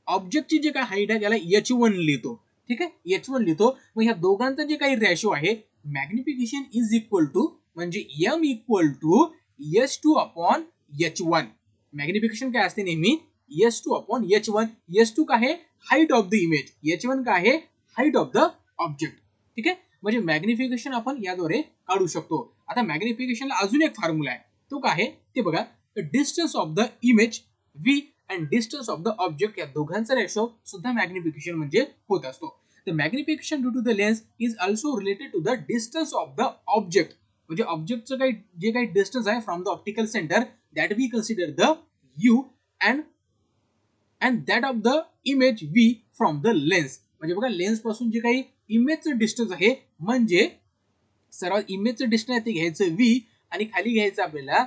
ऑब्जेक्टची जे काही हाईट आहे त्याला h1 लिहितो. ठीक आहे, h1 लिहितो. मग ह्या दोघांचा जे काही रेशो आहे, मॅग्निफिकेशन इज इक्वल टू म्हणजे m equal to h2/h1. Magnification काय असते नेहमी, h2/h1. h2 काय आहे, height of the image, h1 काय आहे, हाईट ऑफ द ऑब्जेक्ट. ठीक आहे. म्हणजे मॅग्निफिकेशन आपण याद्वारे काढू शकतो. आता मॅग्निफिकेशनला अजून एक फॉर्म्युला आहे, तो काय आहे ते बघा. Distance of the image v and distance of the object या दोघांचा रेशो सुद्धा मॅग्निफिकेशन म्हणजे होत असतो. The magnification due to the lens is also related to the distance of the object. म्हणजे ऑब्जेक्टचं काही जे काही डिस्टन्स आहे from the optical centre that we consider the u and that of the image v from the lens. म्हणजे बघा, lens पासून जे काही इमेजचं डिस्टन्स आहे, म्हणजे सर्वात इमेजचं डिस्टन्स ते घ्यायचं v आणि खाली घ्यायचं आपल्याला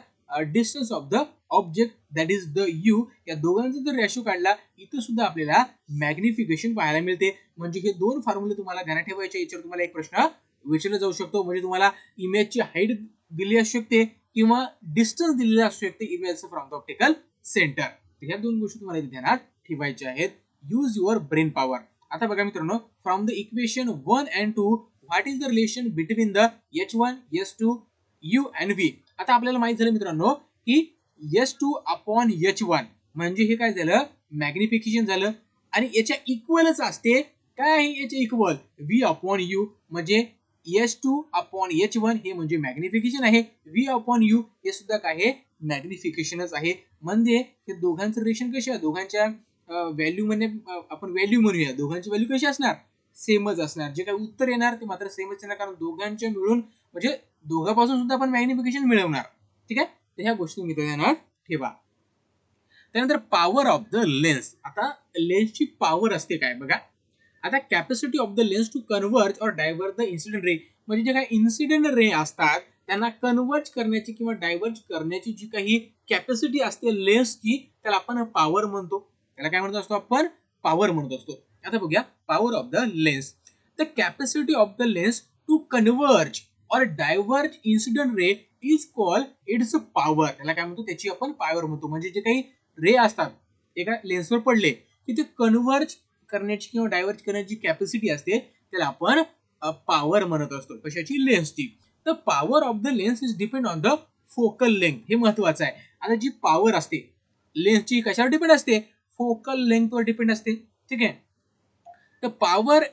distance of the object that is the u. या दोघांचा जर रेशो काढला इथं सुद्धा आपल्याला मॅग्निफिकेशन पाहायला मिळते. म्हणजे हे दोन फॉर्म्युले तुम्हाला ध्यानात ठेवायचे. याच्यावर तुम्हाला एक प्रश्न विचारला जाऊ शकतो. म्हणजे तुम्हाला इमेजची हाईट दिली असू शकते किंवा डिस्टन्स दिलेला असू शकते image from the optical centre. ह्या दोन गोष्टी तुम्हाला इथे ध्यानात ठेवायच्या आहेत. Use your brain power. आता बघा मित्रांनो, from the equation 1 and 2 what is the relation between the H1, S2, U and V. आता आपल्याला माहित झालं मित्रांनो की S2 upon H1 म्हणजे हे काय झालं, मॅग्निफिकेशन झालं. आणि याच्या इक्वलच असते काय आहे, याच्या इक्वल V upon U. म्हणजे S2 upon H1 हे म्हणजे मॅग्निफिकेशन आहे, V upon U हे सुद्धा काय आहे, मॅग्निफिकेशनच आहे. म्हणजे हे दोघांचं रिलेशन कसे आहे, दोघांच्या व्हॅल्यू म्हणजे आपण व्हॅल्यू म्हणूया, दोघांची व्हॅल्यू कशी असणार, सेमच असणार. जे काही उत्तर येणार ते मात्र सेमच येणार, कारण दोघांच्या मिळून म्हणजे दोघांपासून सुद्धा आपण मॅग्निफिकेशन मिळवणार. ठीक आहे, तर ह्या गोष्टी मी ध्यानात ठेवा. त्यानंतर पॉवर ऑफ द लेन्स. आता लेन्सची पॉवर असते काय बघा. आता capacity of the lens to converge or diverge the incident ray. म्हणजे जे काही इन्सिडेंट रे असतात त्यांना कन्व्हर्ज करण्याची किंवा डायव्हर्ज करण्याची जी काही कॅपॅसिटी असते लेन्सची, त्याला आपण पॉवर म्हणतो. त्याला काय म्हणत असतो आपण, पॉवर म्हणत असतो. आता बघूया power of the lens. The capacity of the lens to converge or diverge incident ray is called its power. त्याला काय म्हणतो, त्याची आपण पॉवर म्हणतो. म्हणजे जे काही रे असतात एका लेन्सवर पडले की ते कन्व्हर्ज करण्याची किंवा डायव्हर्ज करण्याची कॅपॅसिटी असते, त्याला आपण पॉवर म्हणत असतो. कशाची, लेन्सची. The power of the lens is depend on the focal length. हे महत्वाचं आहे. आता जी पॉवर असते लेन्सची कशावर डिपेंड असते, फोकल लेंथवर डिपेंड असते. ठीक आहे, the power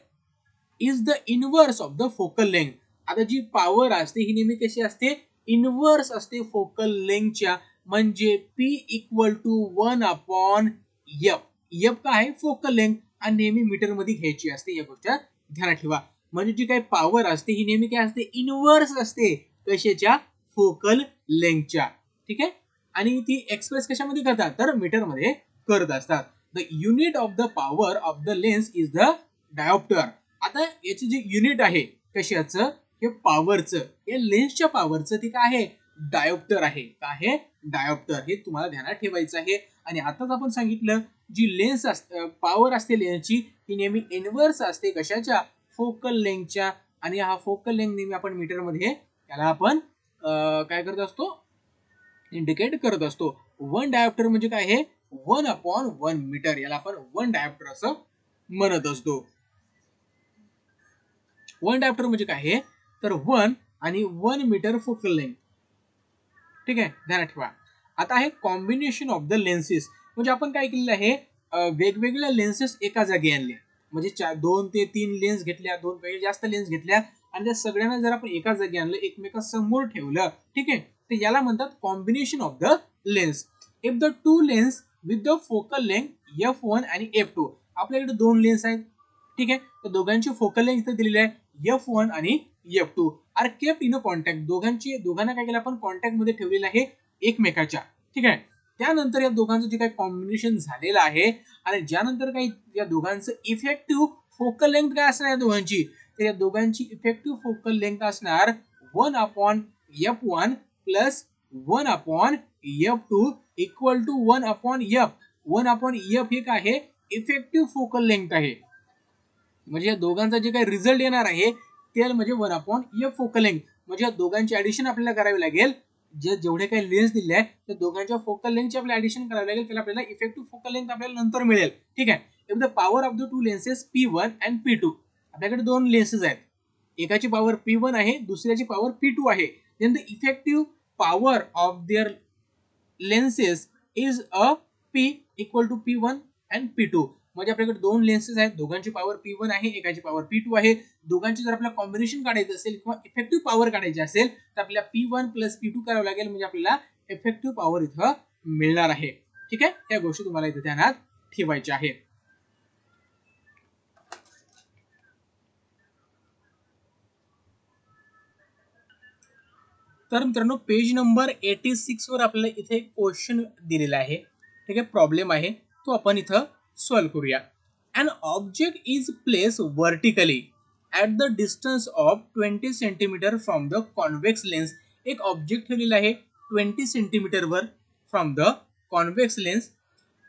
is the inverse of the focal length. आता जी पॉवर असते ही नेहमी कशी असते, इनवर्स असते फोकल लेंथच्या. म्हणजे P equal to 1 upon F. F काय आहे, फोकल लेंथ, आणि नेहमी मीटर मध्ये घ्यायची असते. या गोष्टी ध्यानात ठेवा. म्हणजे जी काही पॉवर असते ही नेहमी काय असते, इनवर्स असते कशाच्या, फोकल लेंथच्या. ठीक आहे, आणि ती एक्सप्रेस कशामध्ये करतात, तर मीटर मध्ये करत असतात. The unit of the power of the lens is the dioptre. आता याचे जे युनिट आहे कशाचं, हे पॉवरचं, या लेन्सच्या पॉवरचं ते काय आहे, डायोप्टर आहे. काय आहे, डायोप्टर. हे तुम्हाला ध्यानात ठेवायचं आहे. आणि आताच आपण सांगितलं जी लेन्स असते, पॉवर असते लेन्सची, ही नेहमी इनवर्स असते कशाच्या, फोकल लेंथच्या. आणि हा फोकल लेंथ नेहमी आपण मीटर मध्ये त्याला आपण काय करत असतो, इंडिकेट करत असतो. 1 डायोप्टर म्हणजे काय आहे, 1 अपॉन 1 मीटर. याला आपण 1 डायोप्टर असं म्हणत असतो. 1 डायोप्टर म्हणजे काय आहे, तर 1 आणि 1 मीटर फोकल लेंथ. ठीक आहे, ध्यानात ठेवा. आता आहे कॉम्बिनेशन ऑफ द लेन्सेस. म्हणजे आपण काय केलेलं आहे, वेगवेगळ्या लेन्सेस एका जागी आणले. म्हणजे 2 ते 3 लेन्स घेतल्या, 2 पेक्षा जास्त लेन्स घेतल्या, आणि त्या सगळ्यांना जर आपण एका जागी आणलं, एकमेकांसमोर ठेवलं, ठीक आहे, तर याला म्हणतात combination of the lens. If the two lens with the focal length F1 आणि F2. आपल्याकडे 2 लेन्स आहेत. ठीक आहे, तर दोघांची फोकल लेंथ इथे दिलेली आहे F1 आणि F2 are kept in a contact. दोघांना काय केलं आपण, कॉन्टॅक्ट मध्ये ठेवलेलं आहे एकमेकाच्या. ठीक आहे, त्यानंतर या दोघांचं जे काही कॉम्बिनेशन झालेलं आहे, आणि ज्यानंतर काही या दोघांचं इफेक्टिव्ह फोकल लेंथ काय असणार या दोघांची, तर या दोघांची इफेक्टिव्ह फोकल लेंथ असणार 1 upon F1 plus 1 upon F2 equal to 1 upon F. 1 upon F हे काय आहे, इफेक्टिव्ह फोकल लेंथ आहे. म्हणजे या दोघांचा जे काही रिझल्ट येणार आहे ते म्हणजे 1 अपॉन F फोकल लेंथ. म्हणजे या दोघांची ऍडिशन आपल्याला करावी लागेल. जेवढे काही लेन्स दिले आहेत त्या दोघांच्या फोकल लेंथची आपल्याला ऍडिशन करावी लागेल. त्याला आपल्याला इफेक्टिव्ह फोकल लेंथ आपल्याला नंतर मिळेल. ठीक आहे, if the power of the two lenses P1 and P2. आपल्याकडे 2 लेन्सेस आहेत, एकाची पॉवर P1 आहे, दुसऱ्याची पॉवर P2 आहे. Then the effective power of their lenses is a P equal to P1 and P2. म्हणजे आपल्याकडे 2 लेन्सेस आहेत, दोघांची पॉवर P1 आहे, एकाची पॉवर P2 आहे. दोघांची जर आपल्याला कॉम्बिनेशन काढायचं असेल किंवा इफेक्टिव्ह पॉवर काढायची असेल तर आपल्याला P1 प्लस P2 करावं लागेल. म्हणजे आपल्याला इफेक्टिव्ह पॉवर इथं मिळणार आहे. ठीक आहे, या गोष्टी तुम्हाला इथे ध्यानात ठेवायच्या आहे. तर मित्रांनो पेज नंबर 86 वर आपल्याला इथे क्वेश्चन दिलेला आहे. ठीक आहे, प्रॉब्लेम आहे तो आपण इथं सॉल्व्ह करूया. An object is placed vertically at the distance of 20 centimetre from the convex lens. एक ऑब्जेक्ट ठेवलेला आहे 20 सेंटीमीटरवर from the convex lens.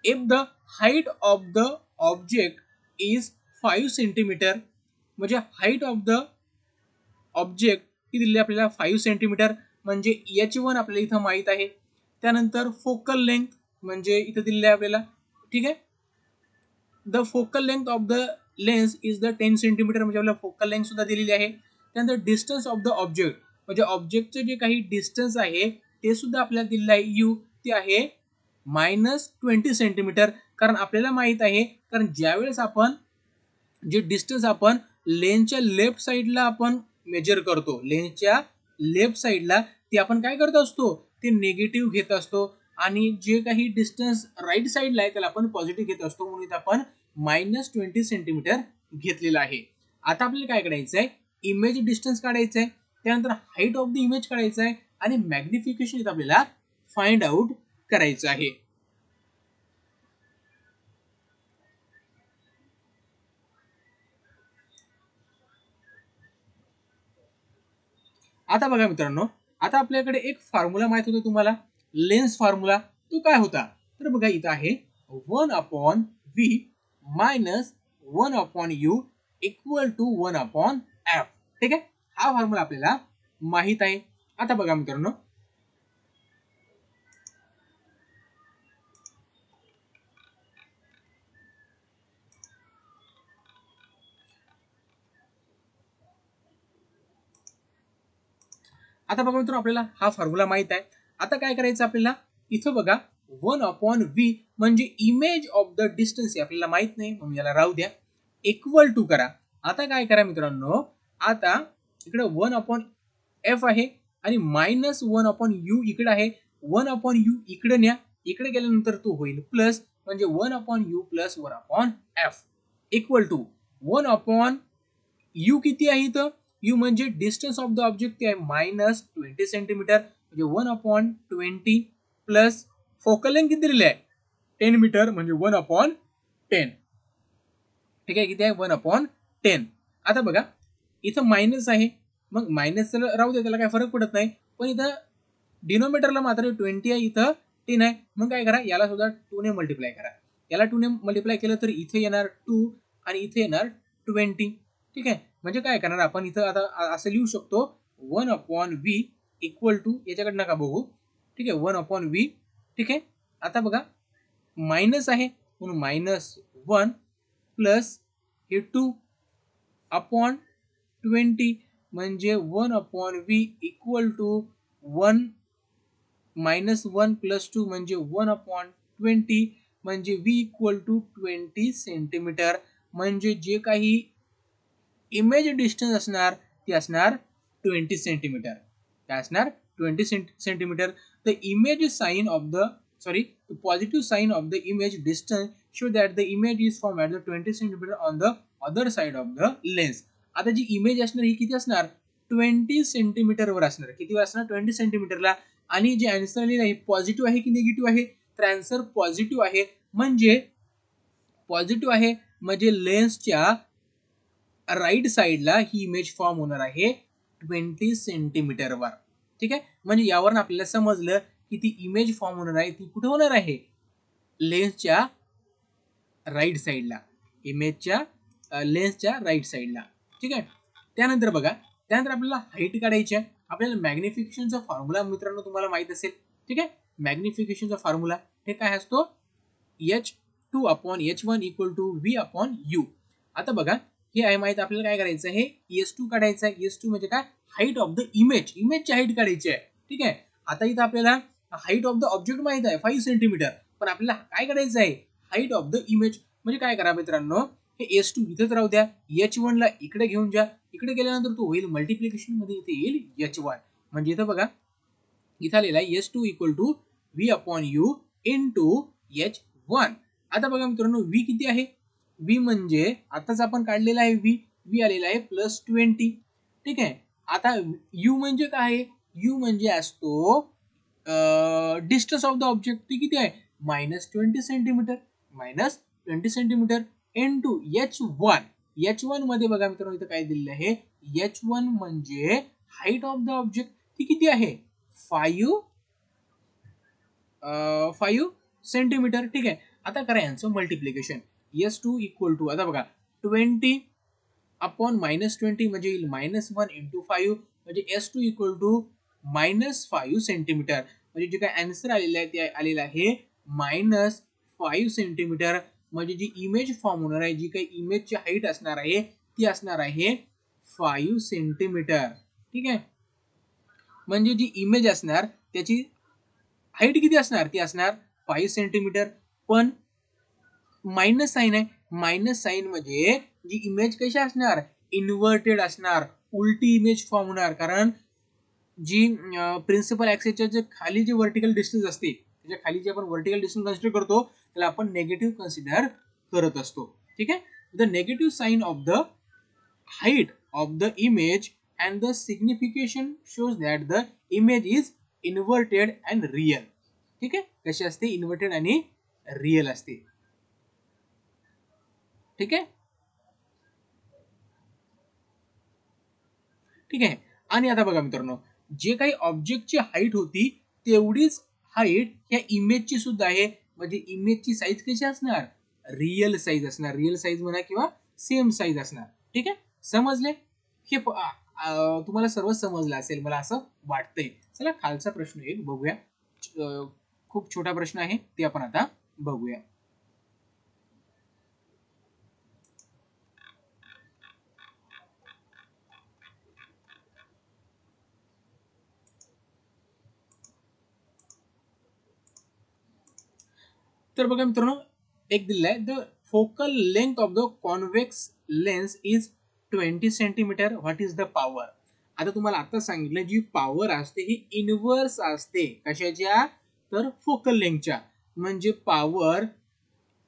If the height of the object is 5 centimetre, म्हणजे हाईट ऑफ द ऑब्जेक्ट ती दिली आपल्याला 5 centimetre, म्हणजे H1 आपल्याला इथं माहीत आहे. त्यानंतर फोकल लेंथ म्हणजे इथं दिलेलं आहे आपल्याला. ठीक आहे, the focal length of the lens is the 10 centimetre, म्हणजे आपल्याला फोकल लेंथ सुद्धा दिलेली आहे. त्यानंतर डिस्टन्स ऑफ द ऑब्जेक्ट म्हणजे ऑब्जेक्टचे जे काही डिस्टन्स आहे ते सुद्धा आपल्याला दिलेलं आहे यू, ते आहे -20 सेंटीमीटर. कारण आपल्याला माहित आहे, कारण ज्यावेळेस आपण जे डिस्टन्स आपण लेन्सच्या लेफ्ट साईडला आपण मेजर करतो, लेन्सच्या लेफ्ट साईडला ते आपण काय करत असतो, ते निगेटिव्ह घेत असतो, आणि जे काही डिस्टन्स राईट साईडला आहे त्याला आपण पॉझिटिव्ह घेत असतो, म्हणून इथं आपण -20 सेंटीमीटर घेतलेलं आहे. आता आपल्याला काय करायचं आहे, इमेज डिस्टन्स काढायचं आहे, त्यानंतर हाईट ऑफ द इमेज काढायचं आहे, आणि मॅग्निफिकेशन इथं आपल्याला फाइंड आउट करायचं आहे. आता बघा मित्रांनो, आता आपल्याकडे एक फॉर्म्युला माहित होता तुम्हाला, लेन्स फॉर्म्युला. तो काय होता, तर बघा इथं आहे 1/v minus 1/u equal to 1/f. ठीक आहे, हा फॉर्म्युला आपल्याला माहित आहे. आता बघा मित्रांनो, आता बघा मित्रांनो, आपल्याला हा फॉर्म्युला माहित आहे. आता काय करायचं आपल्याला, इथं बघा 1/v म्हणजे इमेज ऑफ द डिस्टन्स आपल्याला माहित नाही, म्हणून याला राहू द्या, इक्वल टू करा. आता काय करा मित्रांनो, आता इकडे 1/f आहे आणि -1/u इकडे आहे, 1/u इकडे न्या, इकडे गेल्यानंतर तो होईल प्लस, म्हणजे 1/u plus 1/f equal to 1/u किती आहे इथं, यू म्हणजे डिस्टन्स ऑफ द ऑब्जेक्ट ते आहे -20 सेंटीमीटर, म्हणजे 1/20 प्लस फोकल लेंथ किती दिलेली आहे 10 मीटर, म्हणजे 1/10. ठीक आहे, किती आहे 1/10. आता बघा इथं मायनस आहे, मग मायनस राहू दे, त्याला काय फरक पडत नाही, पण इथं डिनोमिनेटरला मात्र 20 आहे, इथं 10 आहे. मग काय करा, याला सुद्धा 2 ने मल्टिप्लाय करा. याला 2 ने मल्टिप्लाय केलं तर इथे येणार 2 आणि इथे येणार 20. ठीक आहे, म्हणजे काय करणार आपण इथं आता असं लिहू शकतो 1/v इक्वल टू, याच्याकडे नका बघू, ठीक आहे, 1/v. ठीक आहे, आता बघा मायनस आहे म्हणून -1 प्लस हे 2/20 म्हणजे 1/v इक्वल टू 1 -1 प्लस 2 म्हणजे 1/20 म्हणजे v इक्वल टू 20 सेंटीमीटर. म्हणजे जे काही इमेज डिस्टन्स असणार ते असणार 20 सेंटीमीटर. काय असणार 20 centimetre. The image sign of the positive sign of the image distance show that the image is from at the 20 centimetre on the other side of the lens. आता जी image असणार ही किती असणार 20 सेंटीमीटरवर असणार. किती असणार 20 सेंटीमीटरला. आणि जे आन्सर लिहिलं आहे पॉझिटिव्ह आहे की निगेटिव्ह आहे, तर आन्सर पॉझिटिव्ह आहे. म्हणजे पॉझिटिव्ह आहे म्हणजे लेन्सच्या राईट साईडला ही इमेज फॉर्म होणार आहे 20 सेंटीमीटरवर. ठीक आहे, म्हणजे यावरून आपल्याला समजलं की ती इमेज फॉर्म होणार आहे ती कुठे होणार आहे, लेन्सच्या राईट साईडला, इमेजच्या लेन्सच्या राईट साईडला. ठीक आहे, त्यानंतर बघा, त्यानंतर आपल्याला हाईट काढायची आहे. आपल्याला मॅग्निफिकेशनचा फॉर्म्युला मित्रांनो तुम्हाला माहित असेल. ठीक आहे, मॅग्निफिकेशनचा फॉर्म्युला हे काय असतो, h2/h1 इक्वल टू v/u. आता बघा हे आहे माहित, आपल्याला काय करायचं आहे, S2 काढायचं आहे. S2 म्हणजे काय, हाईट ऑफ द इमेज, इमेजची हाईट काढायची आहे. ठीक आहे, आता इथं आपल्याला हाईट ऑफ द ऑब्जेक्ट माहित आहे 5 सेंटीमीटर, पण आपल्याला काय करायचं आहे, हाईट ऑफ द इमेज. म्हणजे काय करा मित्रांनो, हे S2 इथेच राहू द्या, H1 ला इकडे घेऊन जा, इकडे गेल्यानंतर तो होईल मल्टिप्लिकेशन मध्ये, इथे येईल H1. म्हणजे इथं बघा इथं आलेला आहे S2 equal to v/u into H1. आता बघा मित्रांनो v किती आहे, v म्हणजे आताच आपण काढलेला आहे v आलेला आहे +20. ठीक आहे, आता u म्हणजे काय आहे, u म्हणजे असतो डिस्टन्स ऑफ द ऑब्जेक्ट, ती किती आहे -20 centimetre, -20 centimetre into H1. H1 मध्ये बघा मित्रांनो इथं काय दिलेलं आहे, H1 म्हणजे हाईट ऑफ द ऑब्जेक्ट, ती किती आहे 5 सेंटीमीटर. ठीक आहे. आता करा यांचं मल्टिप्लिकेशन. S2 इक्वल टू, आता बघा 20 अपॉन -20 म्हणजे येईल -1 इंटू 5 म्हणजे S2 इक्वल टू -5 सेंटीमीटर. म्हणजे जे काय आन्सर आलेलं आहे ते आलेलं आहे -5 सेंटीमीटर. म्हणजे जी इमेज फॉर्म होणार आहे, जी काही इमेजची हाईट असणार आहे ती असणार आहे 5 सेंटीमीटर. ठीक आहे. म्हणजे जी इमेज असणार त्याची हाईट किती असणार, ती असणार 5 सेंटीमीटर. पण मायनस साइन आहे, मायनस साइन म्हणजे जी इमेज कशी असणार, इन्व्हर्टेड असणार, उलटी इमेज फॉर्म होणार. कारण जी प्रिन्सिपल ऍक्सिसच्या जे खाली जे व्हर्टिकल डिस्टन्स असते, त्याच्या खाली जे आपण व्हर्टिकल डिस्टन्स कन्सिडर करतो त्याला आपण नेगेटिव्ह कन्सिडर करत असतो. ठीक आहे. The negative sign of the height of the image and the signification shows that the image is inverted and real. ठीक आहे. कशी असते, इन्व्हर्टेड आणि रिअल असते. ठीक आहे. ठीक आहे. आणि आता बघा मित्रांनो, जे काही ऑब्जेक्टची हाईट होती तेवढीच हाईट ह्या इमेजची सुद्धा आहे. म्हणजे इमेजची साईज कशी असणार, रिअल साईज असणार, रिअल साईज म्हणा किंवा सेम साईज असणार. ठीक आहे. समजले? हे तुम्हाला सर्व समजलं असेल मला असं वाटतंय. चला खालचा प्रश्न एक बघूया. खूप छोटा प्रश्न आहे ते आपण आता बघूया. तर बघा मित्रांनो, एक दिलेलं आहे, the focal length of the convex lens is 20 centimetre. What is the power. आता तुम्हाला आता सांगितलं जी पॉवर असते ही इनव्हर्स असते कशाच्या, तर फोकल लेंथच्या. म्हणजे पॉवर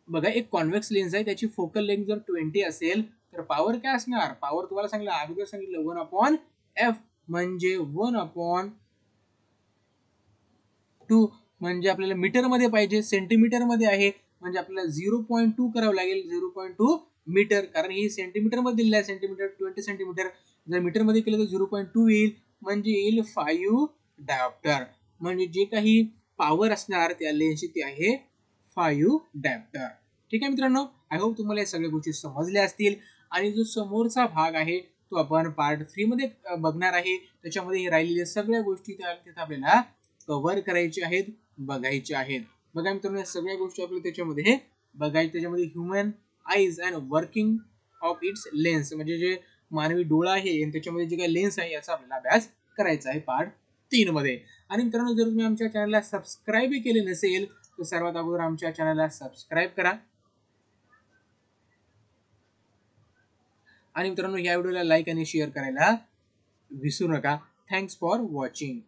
बघा, एक कॉन्व्हेक्स लेन्स आहे त्याची फोकल लेंथ जर 20 असेल तर पॉवर काय असणार, पॉवर तुम्हाला सांगितलं अगोदर सांगितलं 1/f म्हणजे 1/2 म्हणजे आपल्याला मीटर मध्ये पाहिजे, सेंटीमीटर मध्ये आहे म्हणजे आपल्याला 0.2 करावं लागेल, 0.2 मीटर. कारण ही सेंटीमीटर मध्ये दिलेलं आहे, सेंटीमीटर 20 सेंटीमीटर, जर मीटर मध्ये केलं तर 0.2 येईल म्हणजे येईल 5 डायोप्टर. म्हणजे जे काही पॉवर असणार त्या लेन्सची ती आहे 5 डायोप्टर. ठीक आहे मित्रांनो, आय होप तुम्हाला या सगळ्या गोष्टी समजल्या असतील. आणि जो समोरचा भाग आहे तो आपण पार्ट 3 मध्ये बघणार आहे. त्याच्यामध्ये राहिलेल्या सगळ्या गोष्टी तिथे आपल्याला कव्हर करायचे आहेत, बघायचे आहेत. बघा मित्रांनो, या सगळ्या गोष्टी आपल्याला त्याच्यामध्ये बघायचे. त्याच्यामध्ये human eyes and working of its lens, म्हणजे जे मानवी डोळा आहे आणि त्याच्यामध्ये जे काही लेन्स आहे याचा आपल्याला अभ्यास करायचा आहे पार्ट 3 मध्ये. आणि मित्रांनो, जर तुम्ही आमच्या चॅनलला सबस्क्राईब केले नसेल तर सर्वात अगोदर आमच्या चॅनलला सबस्क्राईब करा. आणि मित्रांनो, या व्हिडिओला लाईक आणि शेअर करायला विसरू नका. Thanks for watching.